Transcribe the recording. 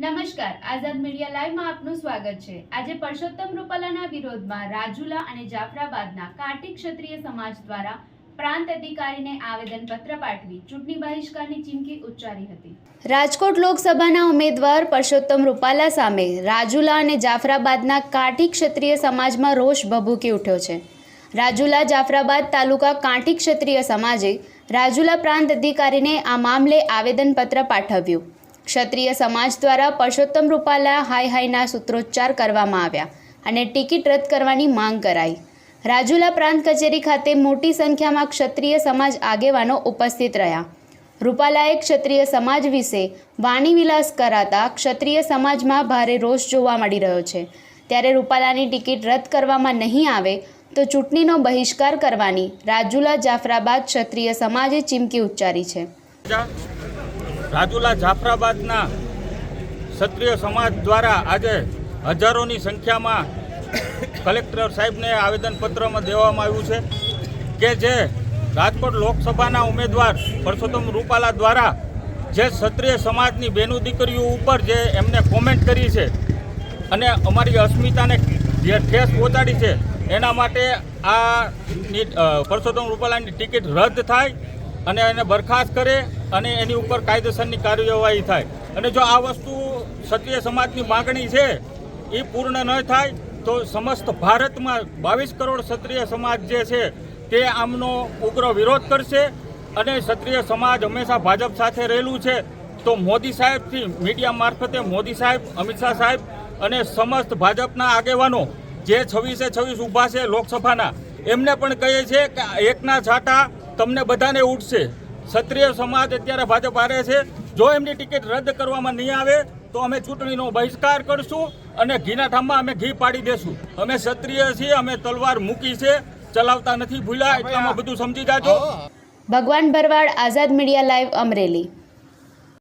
નમસ્કાર, આઝાદ મીડિયા લાઈવમાં આપનું સ્વાગત છે। આજે પરસોત્તમ રૂપાલાના વિરોધમાં રાજુલા અને જાફરાબાદના કાટી ક્ષત્રિય સમાજ દ્વારા પ્રાંત અધિકારીને આવેદનપત્ર પાઠવી ચૂંટણી બહિષ્કારની ચીમકી ઉચ્ચારી હતી। રાજકોટ લોકસભાના ઉમેદવાર પરસોત્તમ રૂપાલા સામે રાજુલા અને જાફરાબાદના કાટી ક્ષત્રિય સમાજમાં રોષ ભભૂકી ઉઠ્યો છે। રાજુલા જાફરાબાદ તાલુકા કાટી ક્ષત્રિય સમાજે રાજુલા પ્રાંત અધિકારીને આ મામલે આવેદનપત્ર પાઠવ્યું। ક્ષત્રિય સમાજ દ્વારા પરસોત્તમ રૂપાલા હાય હાયના સૂત્રોચ્ચાર કરવામાં આવ્યા અને ટિકિટ રદ કરવાની માંગ કરાઈ। રાજુલા પ્રાંત કચેરી ખાતે મોટી સંખ્યામાં ક્ષત્રિય સમાજ આગેવાનો ઉપસ્થિત રહ્યા। રૂપાલાએ ક્ષત્રિય સમાજ વિશે વાણીવિલાસ કરાતા ક્ષત્રિય સમાજમાં ભારે રોષ જોવા મળી રહ્યો છે। ત્યારે રૂપાલાની ટિકિટ રદ કરવામાં નહીં આવે તો ચૂંટણીનો બહિષ્કાર કરવાની રાજુલા જાફરાબાદ ક્ષત્રિય સમાજે ચીમકી ઉચ્ચારી છે। રાજુલા જાફરાબાદના ક્ષત્રિય સમાજ દ્વારા આજે હજારોની સંખ્યામાં કલેક્ટર સાહેબને આવેદનપત્રમાં દેવામાં આવ્યું છે કે જે રાજકોટ લોકસભાના ઉમેદવાર પરસોત્તમ રૂપાલા દ્વારા જે ક્ષત્રિય સમાજની બહેનો દીકરીઓ ઉપર જે એમને કોમેન્ટ કરી છે અને અમારી અસ્મિતાને જે ઠેસ પહોંચાડી છે એના માટે આ પરસોત્તમ રૂપાલાની ટિકિટ રદ થાય અને એને બરખાસ્ત કરે અને એની ઉપર કાયદેસરની કાર્યવાહી થાય। અને જો આ વસ્તુ ક્ષત્રિય સમાજની માગણી છે એ પૂર્ણ ન થાય તો સમસ્ત ભારતમાં 22 કરોડ ક્ષત્રિય સમાજ જે છે તે આમનો ઉગ્ર વિરોધ કરશે અને ક્ષત્રિય સમાજ હંમેશા ભાજપ સાથે રહેલું છે। તો મોદી સાહેબથી મીડિયા મારફતે મોદી સાહેબ, અમિત શાહ સાહેબ અને સમસ્ત ભાજપના આગેવાનો જે 26 ઊભા છે લોકસભાના, એમને પણ કહીએ છીએ કે એકના છાંટા તમને બધાને ઉઠશે। ક્ષત્રિય સમાજ અત્યારે ભાજપ હારે છે। જો એમની ટિકિટ રદ કરવામાં નહીં આવે તો અમે ચૂંટણીનો બહિષ્કાર કરશું અને ઘીના ઠામમાં અમે ઘી પાડી દેશું। અમે ક્ષત્રિય છીએ, અમે તલવાર મૂકી છે, ચલાવતા નથી ભૂલ્યા, એટલામાં બધું સમજી જાજો। ભગવાન ભરવાડ, આઝાદ મીડિયા લાઈવ, અમરેલી।